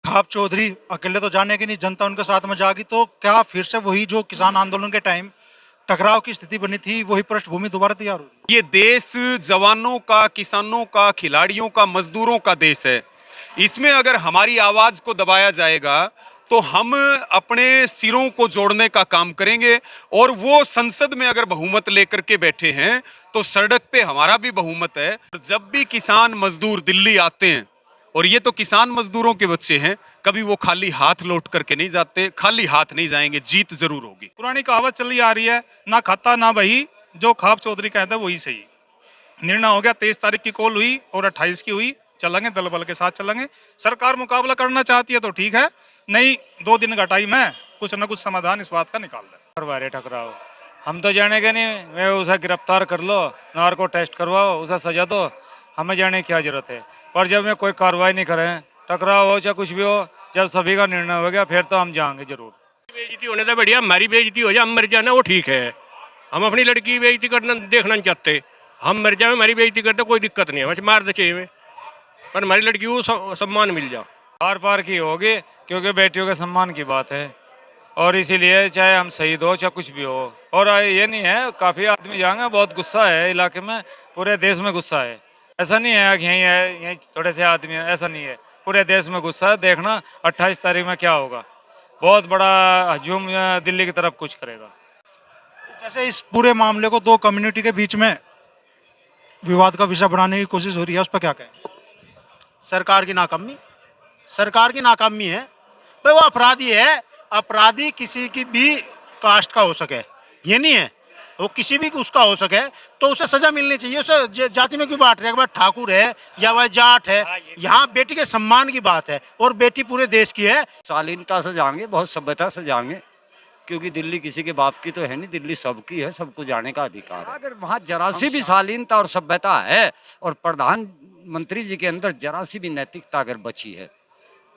खाप चौधरी अकेले तो जाने की नहीं, जनता उनके साथ में जागी, तो क्या फिर से वही जो किसान आंदोलन के टाइम टकराव की स्थिति बनी थी वही पृष्ठभूमि दोबारा तैयार होगी? ये देश जवानों का, किसानों का, खिलाड़ियों का, मजदूरों का देश है। इसमें अगर हमारी आवाज को दबाया जाएगा तो हम अपने सिरों को जोड़ने का काम करेंगे। और वो संसद में अगर बहुमत लेकर के बैठे हैं तो सड़क पे हमारा भी बहुमत है। जब भी किसान मजदूर दिल्ली आते हैं, और ये तो किसान मजदूरों के बच्चे हैं, कभी वो खाली हाथ लौट करके नहीं जाते, खाली हाथ नहीं जाएंगे, जीत जरूर होगी। पुरानी कहावत चली आ रही है, ना खाता ना बही, जो खाप चौधरी कहता है वही सही। निर्णय हो गया, 23 तारीख की कॉल हुई और 28 की हुई, चलेंगे, दल बल के साथ चलेंगे। सरकार मुकाबला करना चाहती है तो ठीक है, नहीं 2 दिन का टाइम है, कुछ ना कुछ समाधान इस बात का निकाल दे। करवा टकराव हम तो जाने के नहीं, वे उसे गिरफ्तार कर लो, नार्को टेस्ट करवाओ, उसे सजा दो, हमें जाने की क्या जरूरत है। पर जब में कोई कार्रवाई नहीं करें, टकराव हो चाहे कुछ भी हो, जब सभी का निर्णय हो गया फिर तो हम जाएंगे जरूर। बेइज्जती होने से बढ़िया हमारी बेइज्जती हो जाए, हम मर जाना वो ठीक है। हम अपनी लड़की की बेइज्जती करना देखना नहीं चाहते। हम मर जाए हमारी बेइज्जती करते कोई दिक्कत नहीं है, बस मार दे चाहिए में, पर हमारी लड़की को सम्मान मिल जाए। पार पार की होगी, क्योंकि बेटियों के सम्मान की बात है, और इसीलिए चाहे हम शहीद हो चाहे कुछ भी हो। और ये नहीं है, काफ़ी आदमी जाएंगे, बहुत गुस्सा है इलाके में, पूरे देश में गुस्सा है। ऐसा नहीं है कि यहीं है, यहीं थोड़े से आदमी है, ऐसा नहीं है, पूरे देश में गुस्सा है। देखना 28 तारीख में क्या होगा, बहुत बड़ा हजूम दिल्ली की तरफ कुछ करेगा। जैसे इस पूरे मामले को 2 कम्युनिटी के बीच में विवाद का विषय बनाने की कोशिश हो रही है, उस पर क्या कहें? सरकार की नाकामी, सरकार की नाकामी है भाई। वो अपराधी है, अपराधी किसी की भी कास्ट का हो सके, ये नहीं है, वो किसी भी उसका हो सके तो उसे सजा मिलनी चाहिए। उसे जाति में क्यों बांट रहे हैं? वह ठाकुर है या वह जाट है, यहाँ बेटी के सम्मान की बात है, और बेटी पूरे देश की है। शालीनता से जाएंगे, बहुत सभ्यता से जाएंगे, क्योंकि दिल्ली किसी के बाप की तो है नहीं, दिल्ली सबकी है, सबको जाने का अधिकार है। अगर वहाँ जरा सी भी शालीनता और सभ्यता है, और प्रधानमंत्री जी के अंदर जरा सी भी नैतिकता अगर बची है,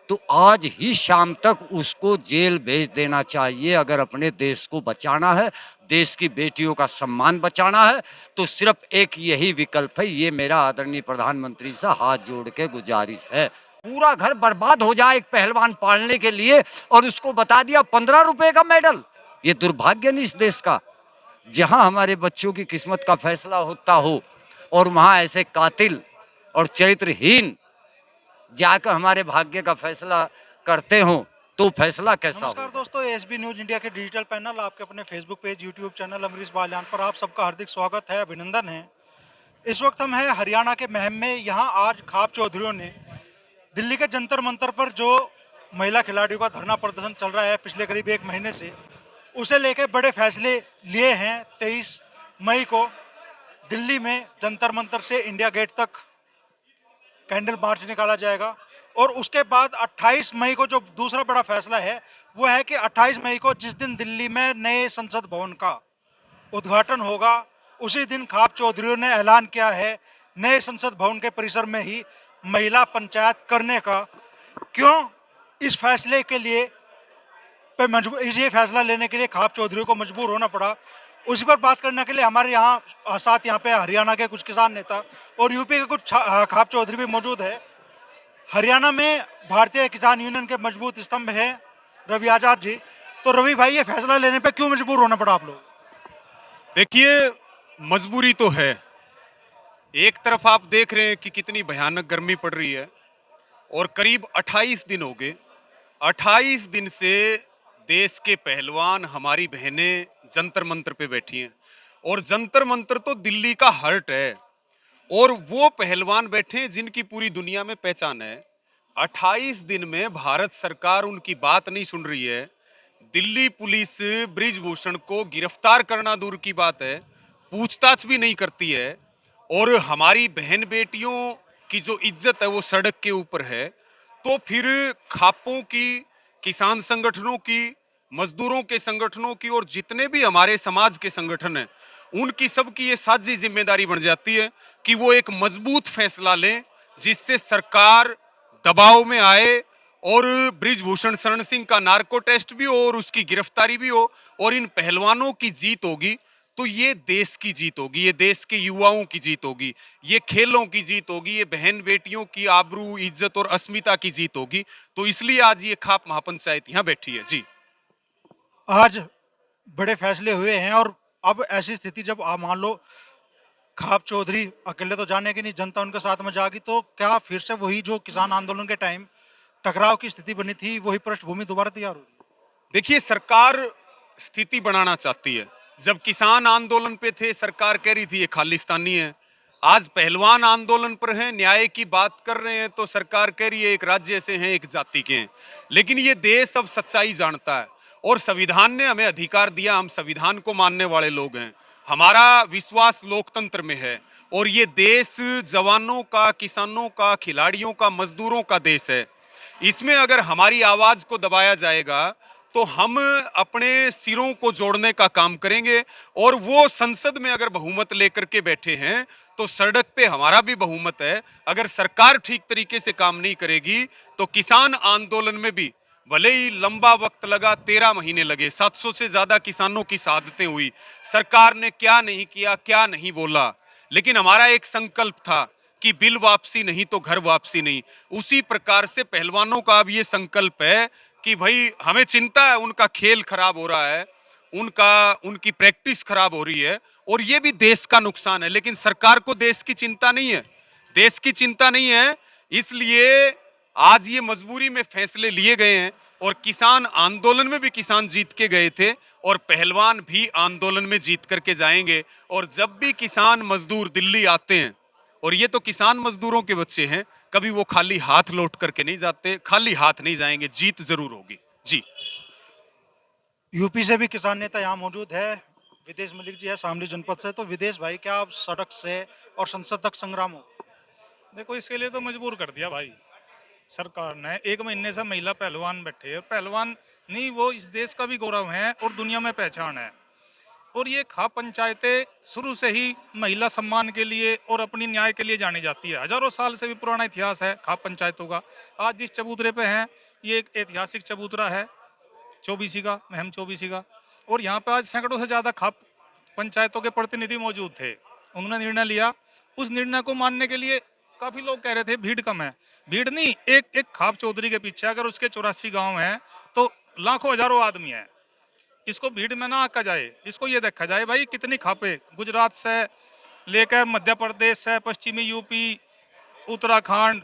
तो आज ही शाम तक उसको जेल भेज देना चाहिए। अगर अपने देश को बचाना है, देश की बेटियों का सम्मान बचाना है, तो सिर्फ एक यही विकल्प है। ये मेरा आदरणीय प्रधानमंत्री से हाथ जोड़ के गुजारिश है। पूरा घर बर्बाद हो जाए एक पहलवान पालने के लिए, और उसको बता दिया 15 रुपए का मेडल। ये दुर्भाग्य नहीं इस देश का, जहां हमारे बच्चों की किस्मत का फैसला होता हो, और वहां ऐसे कातिल और चरित्रहीन जाकर हमारे भाग्य का फैसला करते हो, तो फैसला कैसा नमस्कार होगा? दोस्तों, एसबी न्यूज इंडिया के डिजिटल पैनल, आपके अपने Facebook page, YouTube channel Amrish Baliyan पर आप सबका हार्दिक स्वागत है, अभिनंदन है। इस वक्त हम हैं हरियाणा के महम में। यहाँ आज खाप चौधरियों ने दिल्ली के जंतर मंतर पर जो महिला खिलाड़ियों का धरना प्रदर्शन चल रहा है पिछले करीब 1 महीने से, उसे लेकर बड़े फैसले लिए हैं। 23 मई को दिल्ली में जंतर मंतर से इंडिया गेट तक कैंडल मार्च निकाला जाएगा, और उसके बाद 28 मई को जो दूसरा बड़ा फैसला है वो है कि 28 मई को जिस दिन दिल्ली में नए संसद भवन का उद्घाटन होगा, उसी दिन खाप चौधरियों ने ऐलान किया है नए संसद भवन के परिसर में ही महिला पंचायत करने का। क्यों इस फैसले के लिए ये फैसला लेने के लिए खाप चौधरियों को मजबूर होना पड़ा, उसी पर बात करने के लिए हमारे यहाँ साथ यहाँ पे हरियाणा के कुछ किसान नेता और यूपी के कुछ खाप चौधरी भी मौजूद है। हरियाणा में भारतीय किसान यूनियन के मजबूत स्तंभ है रवि आजाद जी। तो रवि भाई, ये फैसला लेने पे क्यों मजबूर होना पड़ा आप लोग? देखिए, मजबूरी तो है। एक तरफ आप देख रहे हैं कि कितनी भयानक गर्मी पड़ रही है, और करीब 28 दिन हो गए, 28 दिन से देश के पहलवान, हमारी बहनें जंतर मंतर पे बैठी हैं, और जंतर मंतर तो दिल्ली का हार्ट है, और वो पहलवान बैठे हैं जिनकी पूरी दुनिया में पहचान है। 28 दिन में भारत सरकार उनकी बात नहीं सुन रही है। दिल्ली पुलिस ब्रिजभूषण को गिरफ्तार करना दूर की बात है, पूछताछ भी नहीं करती है, और हमारी बहन बेटियों की जो इज्जत है वो सड़क के ऊपर है। तो फिर खापों की, किसान संगठनों की, मजदूरों के संगठनों की, और जितने भी हमारे समाज के संगठन हैं, उनकी सबकी ये साझी जिम्मेदारी बन जाती है कि वो एक मजबूत फैसला लें जिससे सरकार दबाव में आए, और ब्रिजभूषण शरण सिंह का नार्को टेस्ट भी हो और उसकी गिरफ्तारी भी हो, और इन पहलवानों की जीत होगी तो ये देश की जीत होगी, ये देश के युवाओं की जीत होगी, ये खेलों की जीत होगी, ये बहन बेटियों की आबरू, इज्जत और अस्मिता की जीत होगी। तो इसलिए आज ये खाप महापंचायत यहाँ बैठी है। जी आज बड़े फैसले हुए हैं और अब ऐसी स्थिति जब आप मान लो खाप चौधरी अकेले तो जाने की नहीं, जनता उनके साथ में जागी, तो क्या फिर से वही जो किसान आंदोलन के टाइम टकराव की स्थिति बनी थी वही पृष्ठभूमि दोबारा तैयार होगी? देखिए, सरकार स्थिति बनाना चाहती है। जब किसान आंदोलन पे थे, सरकार कह रही थी ये खालिस्तानी है। आज पहलवान आंदोलन पर हैं, न्याय की बात कर रहे हैं, तो सरकार कह रही है एक राज्य से हैं, एक जाति के हैं। लेकिन ये देश अब सच्चाई जानता है और संविधान ने हमें अधिकार दिया, हम संविधान को मानने वाले लोग हैं। हमारा विश्वास लोकतंत्र में है और ये देश जवानों का, किसानों का, खिलाड़ियों का, मजदूरों का देश है। इसमें अगर हमारी आवाज को दबाया जाएगा तो हम अपने सिरों को जोड़ने का काम करेंगे। और वो संसद में अगर बहुमत लेकर के बैठे हैं तो सड़क पे हमारा भी बहुमत है। अगर सरकार ठीक तरीके से काम नहीं करेगी तो किसान आंदोलन में भी भले ही लंबा वक्त लगा, 13 महीने लगे, 700 से ज्यादा किसानों की शहादतें हुई, सरकार ने क्या नहीं किया, क्या नहीं बोला, लेकिन हमारा एक संकल्प था कि बिल वापसी नहीं तो घर वापसी नहीं। उसी प्रकार से पहलवानों का अब ये संकल्प है कि भाई हमें चिंता है, उनका खेल खराब हो रहा है, उनकी प्रैक्टिस खराब हो रही है और ये भी देश का नुकसान है। लेकिन सरकार को देश की चिंता नहीं है, देश की चिंता नहीं है। इसलिए आज ये मजबूरी में फैसले लिए गए हैं और किसान आंदोलन में भी किसान जीत के गए थे और पहलवान भी आंदोलन में जीत करके जाएंगे। और जब भी किसान मजदूर दिल्ली आते हैं, और ये तो किसान मजदूरों के बच्चे हैं, कभी वो खाली हाथ लौट करके नहीं जाते, खाली हाथ नहीं जाएंगे, जीत जरूर होगी। जी यूपी से भी किसान नेता यहाँ मौजूद है, विदेश मलिक जी है शामली जनपद से। तो विदेश भाई, क्या आप सड़क से और संसद तक संग्राम हो? देखो, इसके लिए तो मजबूर कर दिया भाई सरकार ने। 1 महीने से महिला पहलवान बैठे हैं, पहलवान नहीं, वो इस देश का भी गौरव है और दुनिया में पहचान है। और ये खाप पंचायतें शुरू से ही महिला सम्मान के लिए और अपनी न्याय के लिए जानी जाती है। हजारों साल से भी पुराना इतिहास है खाप पंचायतों का। आज जिस चबूतरे पे हैं, ये एक ऐतिहासिक चबूतरा है चौबीसी का, महम चौबीसी का। और यहाँ पे आज सैकड़ों से ज्यादा खाप पंचायतों के प्रतिनिधि मौजूद थे। उन्होंने निर्णय लिया, उस निर्णय को मानने के लिए काफी लोग कह रहे थे भीड़ कम है। भीड़ नहीं, एक खाप चौधरी के पीछे अगर उसके 84 गांव हैं तो लाखों हजारों आदमी है। इसको भीड़ में ना आका जाए, इसको ये देखा जाए भाई कितनी खापे गुजरात से लेकर मध्य प्रदेश से पश्चिमी यूपी, उत्तराखंड,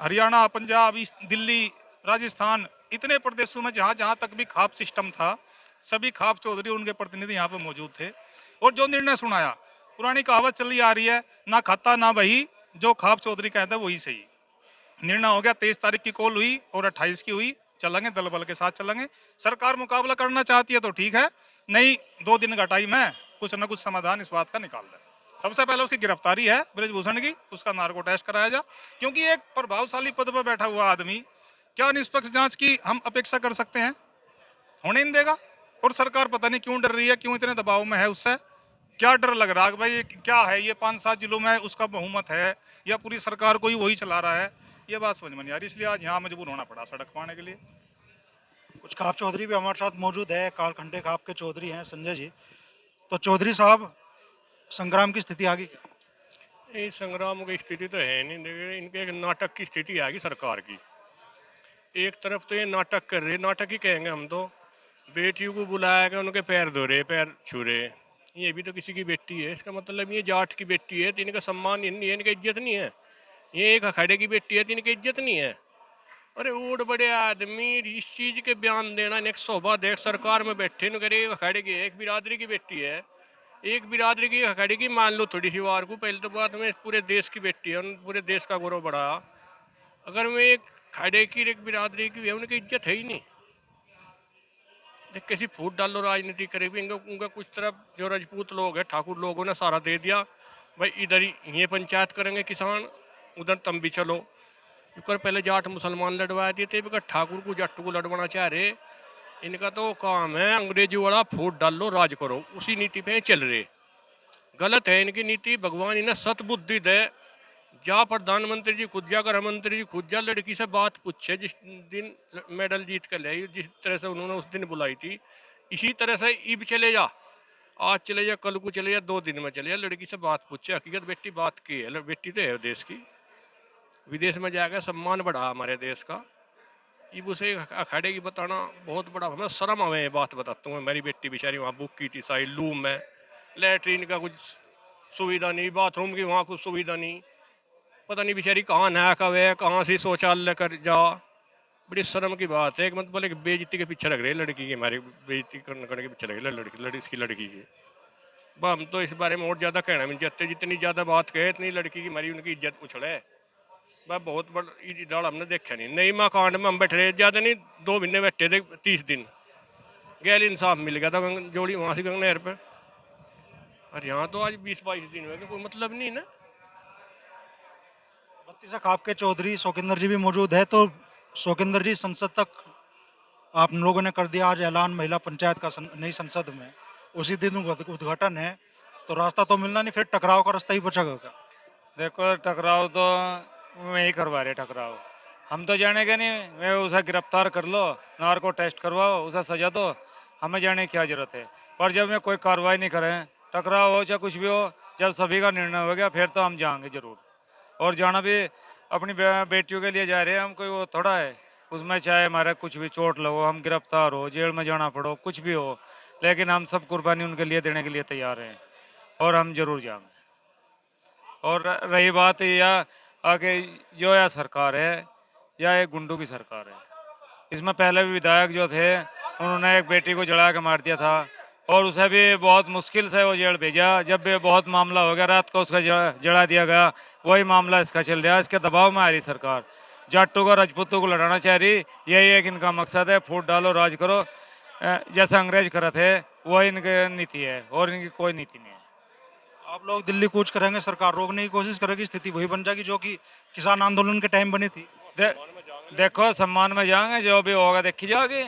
हरियाणा, पंजाब, दिल्ली, राजस्थान, इतने प्रदेशों में जहां जहां तक भी खाप सिस्टम था, सभी खाप चौधरी उनके प्रतिनिधि यहाँ पे मौजूद थे। और जो निर्णय सुनाया, पुरानी कहावत चली आ रही है, ना खाता ना बही, जो खाप चौधरी कहता है वही सही। निर्णय हो गया, 23 तारीख की कॉल हुई और 28 की हुई। चलेंगे, दल बल के साथ चलेंगे। सरकार मुकाबला करना चाहती है तो ठीक है, नहीं 2 दिन का टाइम है, कुछ ना कुछ समाधान इस बात का निकाल दे। सबसे पहले उसकी गिरफ्तारी है ब्रजभूषण की, उसका नार्को टेस्ट कराया जा, क्योंकि एक प्रभावशाली पद पर बैठा हुआ आदमी, क्या निष्पक्ष जांच की हम अपेक्षा कर सकते हैं? होने नहीं देगा। और सरकार पता नहीं क्यों डर रही है, क्यों इतने दबाव में है, उससे क्या डर लग रहा है भाई? क्या है ये 5-7 जिलों में उसका बहुमत है या पूरी सरकार को ही वही चला रहा है? ये बात समझ में नहीं आ रही, इसलिए आज यहाँ मजबूर होना पड़ा सड़क पाने के लिए। कुछ खाप चौधरी भी हमारे साथ मौजूद है, कालखंडे खाप के चौधरी हैं संजय जी। तो चौधरी साहब, संग्राम की स्थिति आ गई? ये संग्राम की स्थिति तो है नहीं, देखिए इनके एक नाटक की स्थिति आ गई सरकार की। एक तरफ तो ये नाटक कर रहे, नाटक ही कहेंगे हम तो, बेटियों को बुलाया कि उनके पैर धो रहे, पैर छू रहे। ये भी तो किसी की बेटी है, इसका मतलब ये जाट की बेटी है तो इनका सम्मान नहीं है, इनका इज्जत नहीं है। ये एक अखाड़े की बेटी है तो इनकी इज्जत नहीं है। अरे ऊट बड़े आदमी इस चीज के बयान देना, एक शोभा देख सरकार में बैठे न करे, अखाड़े की एक बिरादरी की बेटी है, एक बिरादरी की अखाड़े की मान लो थोड़ी सी वार को, पहले तो बात में पूरे देश की बेटी है, पूरे देश का गौरव बढ़ा। अगर मैं एक खाड़े की एक बिरादरी की है, उनकी इज्जत है ही नहीं। देख कैसी फूट डालो राजनीति करेगी, उनका कुछ तरफ जो राजपूत लोग हैं, ठाकुर लोगों ने सारा दे दिया, भाई इधर ही ये पंचायत करेंगे किसान, उधर तुम भी चलो। कर पहले जाट मुसलमान लड़वा दिए थे, ठाकुर को जट को लड़वाना चाह रहे। इनका तो काम है अंग्रेजी वाला फूट डालो राज करो, उसी नीति पे चल रहे। गलत है इनकी नीति। भगवान इन्हें सतबुद्धि दे। जा प्रधानमंत्री जी खुद जा, गृह मंत्री जी खुद जा, लड़की से बात पूछे जिस दिन मेडल जीत कर लाई, जिस तरह से उन्होंने उस दिन बुलाई थी, इसी तरह से इब चले जा, आज चले जा, कल को चले जा, 2 दिन में चले जा, लड़की से बात पूछे। हकीकत बेटी बात की है, बेटी तो है देश की। विदेश में जाकर सम्मान बढ़ा हमारे देश का, अब उसे अखाड़े की बताना बहुत बड़ा, मैं शर्म आवे ये बात बताता हूँ। मेरी बेटी बेचारी वहाँ बुक की थी साई लूम में, लेटरिन का कुछ सुविधा नहीं, बाथरूम की वहाँ कुछ सुविधा नहीं, पता नहीं बेचारी कहाँ नहा कब है, कहाँ से शौचालय कर जा। बड़ी शर्म की बात है कि मतलब बोले कि बेइज्जती के पीछे लग रही है लड़की की, हमारी बेइज्जती करने के पीछे लग रही है लड़की की। बस हम तो इस बारे में और ज़्यादा कहना भी नहीं चाहते, जितनी ज़्यादा बात कहे इतनी लड़की की हमारी उनकी इज्जत उछले। बस बहुत बड़ा डाल हमने देखा नहीं। नई माँ कांड में हम बैठे रहे, ज़्यादा नहीं 2 महीने बैठे थे, 30 दिन गैल इंसाफ मिल गया था जोड़ी वहाँ से गंगनहर पर। और यहाँ तो आज 20-22 दिन हुए, कोई मतलब नहीं ना। बत्तीसा खाप के चौधरी शौकिंदर जी भी मौजूद है। तो शौकिंदर जी, संसद तक आप लोगों ने कर दिया आज ऐलान महिला पंचायत का नई संसद में, उसी दिन उद्घाटन है, तो रास्ता तो मिलना नहीं, फिर टकराव का रास्ता ही बचेगा क्या? देखो टकराव तो वही करवा रहे टकराव, हम तो जाने नहीं। वे उसे गिरफ्तार कर लो, नार्को टेस्ट करवाओ, उसे सजा दो, हमें जाने की क्या जरूरत है। पर जब वे कोई कार्रवाई नहीं करें, टकराव हो चाहे कुछ भी हो, जब सभी का निर्णय हो गया फिर तो हम जाएंगे जरूर। और जाना भी अपनी बेटियों के लिए जा रहे हैं हम, कोई वो थोड़ा है उसमें चाहे हमारा कुछ भी चोट लगो, हम गिरफ्तार हो, जेल में जाना पड़ो, कुछ भी हो, लेकिन हम सब कुर्बानी उनके लिए देने के लिए तैयार हैं और हम जरूर जाएंगे। और रही बात यह आगे जो या सरकार है या एक गुंडों की सरकार है, इसमें पहले भी विधायक जो थे उन्होंने एक बेटी को जला के मार दिया था और उसे भी बहुत मुश्किल से वो जेल भेजा। जब भी बहुत मामला हो गया रात को उसका जला दिया गया, वही मामला इसका चल रहा है। इसके दबाव में आ रही सरकार, जाटों को राजपूतों को लड़ाना चाह रही, यही एक इनका मकसद है, फूट डालो राज करो, जैसे अंग्रेज करे थे वही इनकी नीति है और इनकी कोई नीति नहीं है। आप लोग दिल्ली कूच करेंगे, सरकार रोकने की कोशिश करेगी, स्थिति वही बन जाएगी जो कि किसान आंदोलन के टाइम बनी थी। देखो सम्मान में जाएंगे, जो भी होगा देखी जाएगी।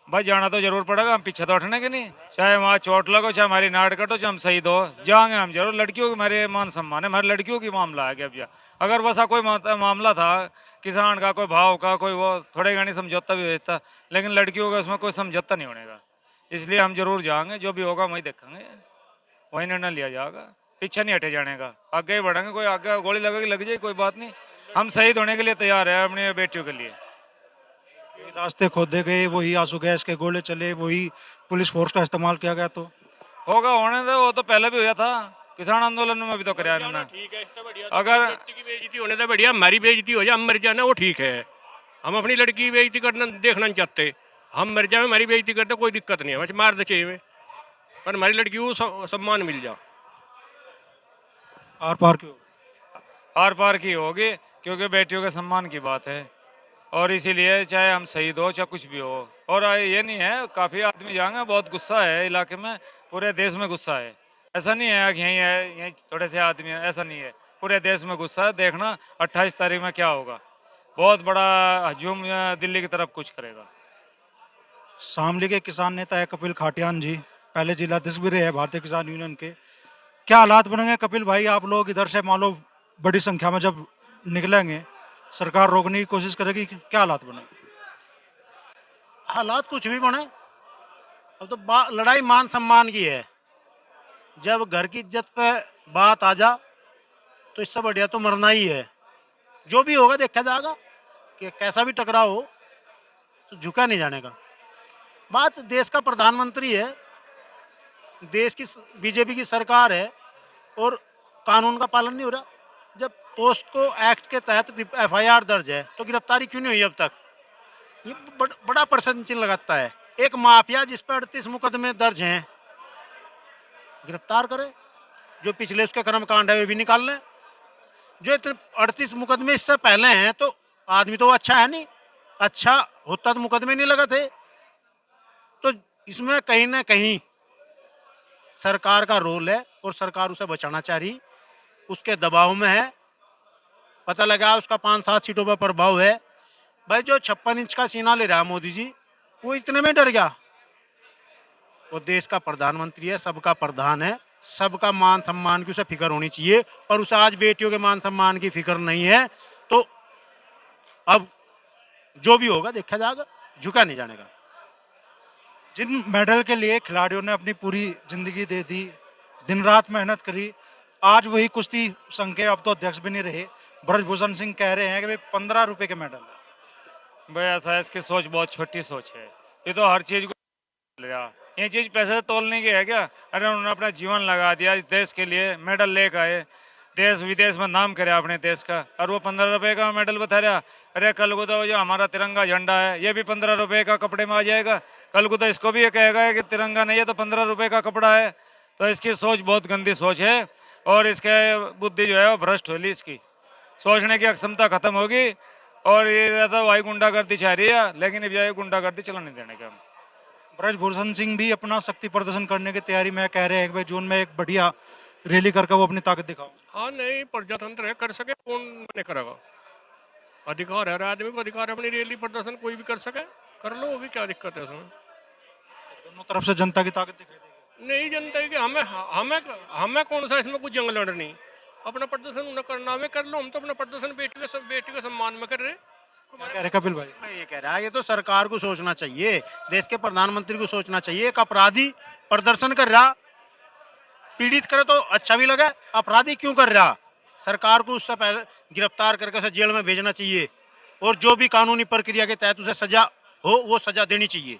भाई जाना तो जरूर पड़ेगा, हम पीछे तो उठने के नहीं, चाहे वहाँ चोट लगो, चाहे हमारी नाड़ कटो, चाहे हम शहीद हो, जाएंगे हम जरूर। लड़कियों की हमारे मान सम्मान है, हमारी लड़कियों की मामला है। क्या अगर वैसा कोई मामला था किसान का, कोई भाव का, कोई वो थोड़े घनी समझौता भी भेजता, लेकिन लड़कियों का उसमें कोई समझौता नहीं होने का, इसलिए हम जरूर जाएंगे। जो भी होगा वही देखेंगे, वही निर्णय लिया जाएगा, पीछे नहीं हटे जाने का, आगे ही बढ़ेंगे। कोई आगे गोली लगेगी लग जाए, कोई बात नहीं, हम शहीद होने के लिए तैयार है अपनी बेटियों के लिए। रास्ते खोदे गए, वही आंसू गैस के गोले चले, वही पुलिस फोर्स का इस्तेमाल किया गया, तो होगा होने दो, वो तो पहले भी हुआ था, किसान आंदोलन में भी तो कराया इन्होंने। ठीक है, इससे बढ़िया अगर की बेइज्जती होने से बढ़िया हमारी बेइज्जती हो जाए, हम मर जाना वो ठीक है। हम अपनी लड़की की बेइज्जती करना देखना नहीं चाहते, हम मर जाए हमारी बेइज्जती करते कोई दिक्कत नहीं है, बस मार दे चाहिए, पर हमारी लड़की को सम्मान मिल जा। आर पार क्यों? आर पार की होगी, क्योंकि बेटियों के सम्मान की बात है और इसीलिए चाहे हम शहीद हो चाहे कुछ भी हो। और ये नहीं है, काफ़ी आदमी जाएंगे, बहुत गुस्सा है इलाके में, पूरे देश में गुस्सा है। ऐसा नहीं है कि यहीं है, यहीं थोड़े से आदमी हैं, ऐसा नहीं है, पूरे देश में गुस्सा है। देखना 28 तारीख में क्या होगा, बहुत बड़ा हजूम दिल्ली की तरफ कुछ करेगा। शामली के किसान नेता है कपिल खाटियान जी, पहले जिलाध्यक्ष भी रहे हैं भारतीय किसान यूनियन के। क्या हालात बनेंगे कपिल भाई? आप लोग इधर से मान लो बड़ी संख्या में जब निकलेंगे, सरकार रोकने की कोशिश करेगी, क्या हालात बनेंगे? हालात कुछ भी बने, अब तो लड़ाई मान सम्मान की है। जब घर की इज्जत पे बात आ जा तो इससे बढ़िया तो मरना ही है। जो भी होगा देखा जाएगा, कि कैसा भी टकराव हो तो झुका नहीं जाने का। बात देश का प्रधानमंत्री है, देश की बीजेपी की सरकार है और कानून का पालन नहीं हो रहा। जब पोस्को एक्ट के तहत एफआईआर दर्ज है तो गिरफ्तारी क्यों नहीं हुई अब तक? ये बड़ा प्रश्न चिन्ह लगाता है। एक माफिया जिस पर 38 मुकदमे दर्ज हैं, गिरफ्तार करे, जो पिछले उसके कर्मकांड है वे भी निकाल लें। जो इतने 38 मुकदमे इससे पहले हैं तो आदमी तो अच्छा है नहीं, अच्छा होता तो मुकदमे नहीं लगा थे। तो इसमें कहीं ना कहीं सरकार का रोल है और सरकार उसे बचाना चाह रही, उसके दबाव में है। पता लगा उसका 5-7 सीटों पर प्रभाव है। भाई जो 56 इंच का सीना ले रहा है मोदी जी, वो इतने में डर गया। वो देश का प्रधानमंत्री है, सबका प्रधान है, सबका मान सम्मान की उसे फिक्र होनी चाहिए, पर उसे आज बेटियों के मान सम्मान की फिक्र नहीं है। तो अब जो भी होगा देखा जाएगा, झुका नहीं जाने का। जिन मेडल के लिए खिलाड़ियों ने अपनी पूरी जिंदगी दे दी, दिन रात मेहनत करी, आज वही कुश्ती संघ के अब तो अध्यक्ष भी नहीं रहे, ब्रजभूषण सिंह कह रहे हैं कि भाई 15 रुपए के मेडल है। भाई ऐसा है, इसकी सोच बहुत छोटी सोच है। ये तो हर चीज को लिया, ये चीज पैसे से तोलने की है क्या? अरे उन्होंने अपना जीवन लगा दिया इस देश के लिए, मेडल लेकर आए, देश विदेश में नाम करे अपने देश का, और वो 15 रुपए का मेडल बता रहा। अरे कल को तो जो हमारा तिरंगा झंडा है ये भी 15 रुपए का कपड़े में आ जाएगा, कल को तो इसको भी ये कहेगा कि तिरंगा नहीं है तो 15 रुपए का कपड़ा है। तो इसकी सोच बहुत गंदी सोच है, और इसके बुद्धि जो है वो भ्रष्ट होली, इसकी सोचने की क्षमता खत्म होगी। और ये ज्यादा भाई गुंडागर्दी चाह रही है, लेकिन अब ये गुंडागर्दी चला नहीं देने का। ब्रजभूषण सिंह भी अपना शक्ति प्रदर्शन करने की तैयारी में कह रहे हैं कि भाई जून में एक बढ़िया रैली करके वो अपनी ताकत दिखाओ। हाँ नहीं, प्रजातंत्र है, कर सके, कौन मने करेगा? अधिकार है, हर आदमी को अधिकार है अपनी रैली प्रदर्शन कोई भी कर सके, कर लो, वो भी क्या दिक्कत है उसमें? दोनों तरफ से जनता की ताकत दिखाई देगी। नहीं जनता है कि हमें हमें हमें कौन सा इसमें कुछ जंग लड़नी, अपना प्रदर्शन उन्हें करना, हमें कर लो, हम तो अपना प्रदर्शन बेटी के सम्मान में कर रहे। क्या कह रहे कपिल भाई? मैं ये कह रहा है, ये तो सरकार को सोचना चाहिए, देश के प्रधानमंत्री को सोचना चाहिए। एक अपराधी प्रदर्शन कर रहा, पीड़ित करे तो अच्छा भी लगे, अपराधी क्यों कर रहा? सरकार को उससे पहले गिरफ्तार करके उसे जेल में भेजना चाहिए, और जो भी कानूनी प्रक्रिया के तहत उसे सजा हो वो सजा देनी चाहिए।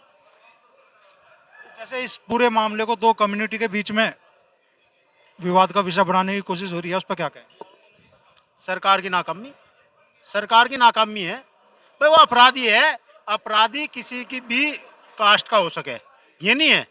जैसे इस पूरे मामले को दो कम्युनिटी के बीच में विवाद का विषय बनाने की कोशिश हो रही है, उस पर क्या कहें? सरकार की नाकामी, सरकार की नाकामी है। भाई वो अपराधी है, अपराधी किसी की भी कास्ट का हो सके, ये नहीं है,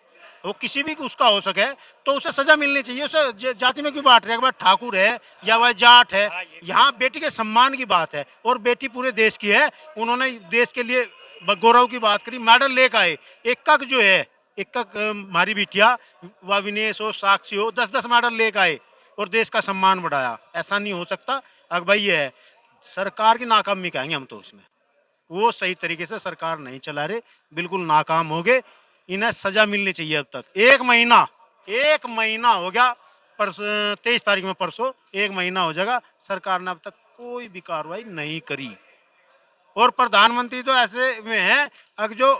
वो किसी भी उसका हो सके तो उसे सजा मिलनी चाहिए। उसे जाति में क्यों बांट रहे हैं? भाई ठाकुर है या वह जाट है, यहाँ बेटी के सम्मान की बात है, और बेटी पूरे देश की है। उन्होंने देश के लिए गौरव की बात करी, मेडल लेकर आए। एक जो है, एक हमारी बिटिया व विनेश हो, साक्षी हो, 10-10 मेडल लेकर आए और देश का सम्मान बढ़ाया। ऐसा नहीं हो सकता। अब भाई ये है, सरकार की नाकामी कहेंगे हम तो उसमें। वो सही तरीके से सरकार नहीं चला रहे, बिल्कुल नाकाम हो गए। इन्हें सजा मिलनी चाहिए। अब तक एक महीना हो गया, 23 तारीख में परसों 1 महीना हो जाएगा, सरकार ने अब तक कोई भी कार्रवाई नहीं करी। और प्रधानमंत्री तो ऐसे में है, अगर जो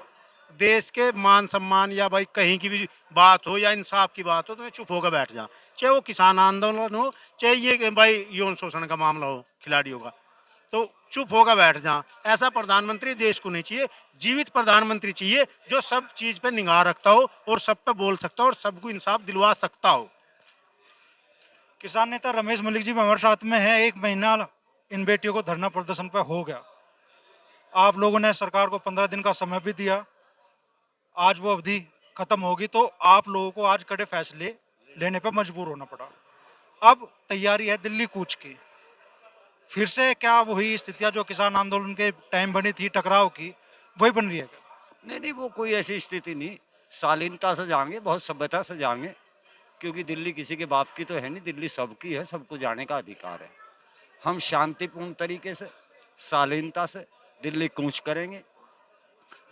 देश के मान सम्मान या भाई कहीं की भी बात हो या इंसाफ की बात हो तो चुप होकर बैठ जा, चाहे वो किसान आंदोलन हो, चाहे ये भाई यौन शोषण का मामला हो खिलाड़ियों का, तो चुप होकर बैठ जा। ऐसा प्रधानमंत्री देश को नहीं चाहिए। जीवित प्रधानमंत्री चाहिए जो सब चीज पे निगाह रखता हो और सब पे बोल सकता हो और सबको इंसाफ दिलवा सकता हो। किसान नेता रमेश मलिक जी भी हमारे साथ में है। 1 महीना इन बेटियों को धरना प्रदर्शन पे हो गया, आप लोगों ने सरकार को 15 दिन का समय भी दिया, आज वो अवधि खत्म होगी, तो आप लोगों को आज कड़े फैसले लेने पे मजबूर होना पड़ा। अब तैयारी है दिल्ली कूच की, फिर से क्या वही स्थितियां जो किसान आंदोलन के टाइम बनी थी टकराव की, वही बन रही है क्या? नहीं, वो कोई ऐसी स्थिति नहीं। शालीनता से जाएंगे, बहुत सभ्यता से जाएंगे, क्योंकि दिल्ली किसी के बाप की तो है नहीं, दिल्ली सबकी है, सबको जाने का अधिकार है। हम शांतिपूर्ण तरीके से, शालीनता से दिल्ली कूच करेंगे।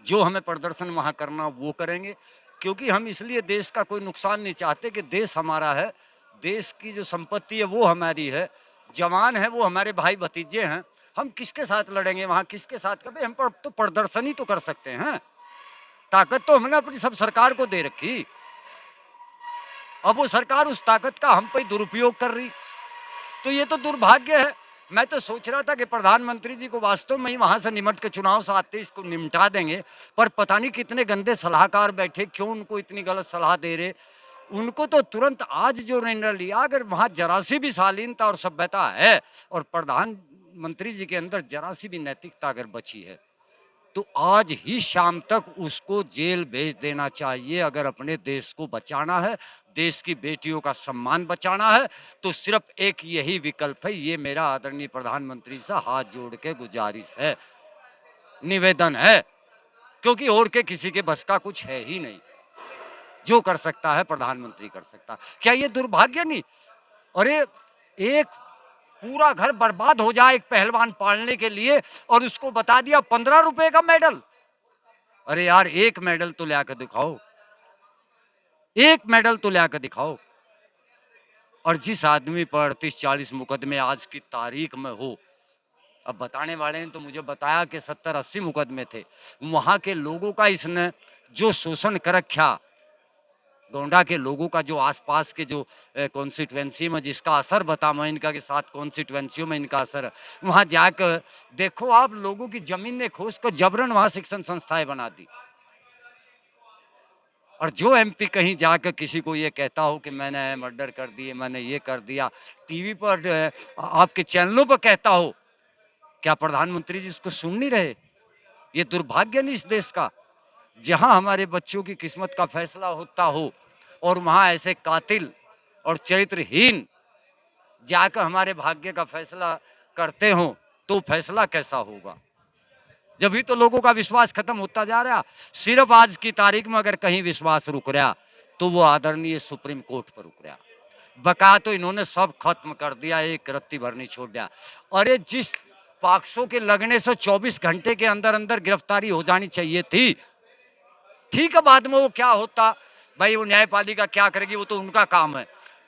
जो हमें प्रदर्शन वहाँ करना वो करेंगे, क्योंकि हम इसलिए देश का कोई नुकसान नहीं चाहते कि देश हमारा है, देश की जो संपत्ति है वो हमारी है, जवान है वो हमारे भाई भतीजे हैं। हम किसके साथ लड़ेंगे वहाँ, किसके साथ? कभी हम तो प्रदर्शन ही तो कर सकते हैं। ताकत तो हमने अपनी सब सरकार को दे रखी, अब वो सरकार उस ताकत का हम पे दुरुपयोग कर रही, तो ये तो दुर्भाग्य है। मैं तो सोच रहा था कि प्रधानमंत्री जी को वास्तव में ही वहां से निमट के चुनाव से आते इसको निमटा देंगे, पर पता नहीं कितने गंदे सलाहकार बैठे, क्यों उनको इतनी गलत सलाह दे रहे। उनको तो तुरंत आज जो निर्णय लिया, अगर वहां जरा सी भी शालीनता और सभ्यता है और प्रधानमंत्री जी के अंदर जरा सी भी नैतिकता अगर बची है, तो आज ही शाम तक उसको जेल भेज देना चाहिए। अगर अपने देश को बचाना है, देश की बेटियों का सम्मान बचाना है, तो सिर्फ एक यही विकल्प है। ये मेरा आदरणीय प्रधानमंत्री से हाथ जोड़ के गुजारिश है, निवेदन है, क्योंकि और के किसी के बस का कुछ है ही नहीं। जो कर सकता है प्रधानमंत्री कर सकता। क्या ये दुर्भाग्य नहीं? अरे एक पूरा घर बर्बाद हो जाए एक पहलवान पालने के लिए, और उसको बता दिया 15 रुपए का मेडल। अरे यार, एक मेडल तो लाकर दिखाओ, एक मेडल तो लाकर दिखाओ। और जिस आदमी पर 38-40 मुकदमे आज की तारीख में हो, अब बताने वाले ने तो मुझे बताया कि 70-80 मुकदमे थे, वहां के लोगों का इसने जो शोषण कर रखा, गोंडा के लोगों का जो आसपास के जो कॉन्स्टिट्यूएंसी में जिसका असर बता मैं इनका के साथ कॉन्स्टिट्यूएंसियों में इनका असर है। वहाँ जाकर देखो आप, लोगों की जमीन ने खोज कर जबरन वहाँ शिक्षण संस्थाएं बना दी। और जो एमपी कहीं जाकर किसी को ये कहता हो कि मैंने मर्डर कर दिए, मैंने ये कर दिया, टीवी पर आपके चैनलों पर कहता हो, क्या प्रधानमंत्री जी उसको सुन नहीं रहे? ये दुर्भाग्य नहीं इस देश का, जहां हमारे बच्चों की किस्मत का फैसला होता हो और वहां ऐसे कातिल और चरित्रहीन जाकर हमारे भाग्य का फैसला करते हो, तो फैसला कैसा होगा? जब भी तो लोगों का विश्वास खत्म होता जा रहा। सिर्फ आज की तारीख में अगर कहीं विश्वास रुक रहा तो वो आदरणीय सुप्रीम कोर्ट पर रुक रहा। बका तो इन्होंने सब खत्म कर दिया, एक रत्ती भर नहीं छोड़ दिया। अरे जिस पाक्सो के लगने से 24 घंटे के अंदर अंदर गिरफ्तारी हो जानी चाहिए थी, ठीक है बाद में वो क्या होता भाई, वो न्यायपालिका क्या करेगी वो तो उनका काम है,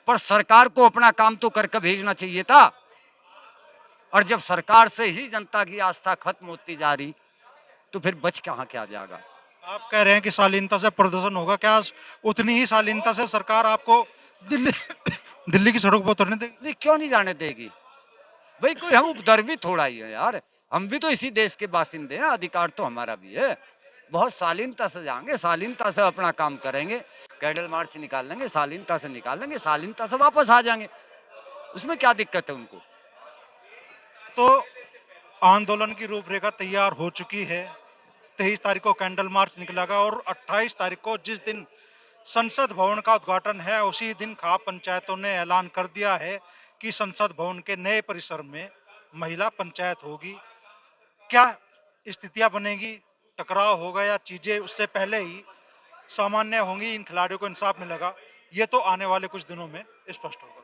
पर सरकार को अपना काम तो करके भेजना चाहिए था। और जब सरकार से ही जनता की आस्था खत्म होती जा रही तो फिर बच कहाँ क्या जाएगा? आप कह रहे हैं कि शालीनता से प्रदर्शन होगा, क्या उतनी ही शालीनता से सरकार आपको दिल्ली दिल्ली की सड़क पर उतरने देगी? नहीं, क्यों नहीं जाने देगी भाई? कोई हम उपद्रवी थोड़ा ही है यार, हम भी तो इसी देश के बासिंदे हैं, अधिकार तो हमारा भी है। बहुत शालीनता से जाएंगे, शालीनता से अपना काम करेंगे, कैडल मार्च निकाल लेंगे, शालीनता से निकाल लेंगे, शालीनता से वापस आ जाएंगे, उसमें क्या दिक्कत है उनको? तो आंदोलन की रूपरेखा तैयार हो चुकी है। 23 तारीख को कैंडल मार्च निकलेगा और 28 तारीख को जिस दिन संसद भवन का उद्घाटन है, उसी दिन खाप पंचायतों ने ऐलान कर दिया है कि संसद भवन के नए परिसर में महिला पंचायत होगी। क्या स्थितियां बनेगी, टकराव होगा या चीजें उससे पहले ही सामान्य होंगी, इन खिलाड़ियों को इंसाफ मिलेगा, ये तो आने वाले कुछ दिनों में स्पष्ट होगा।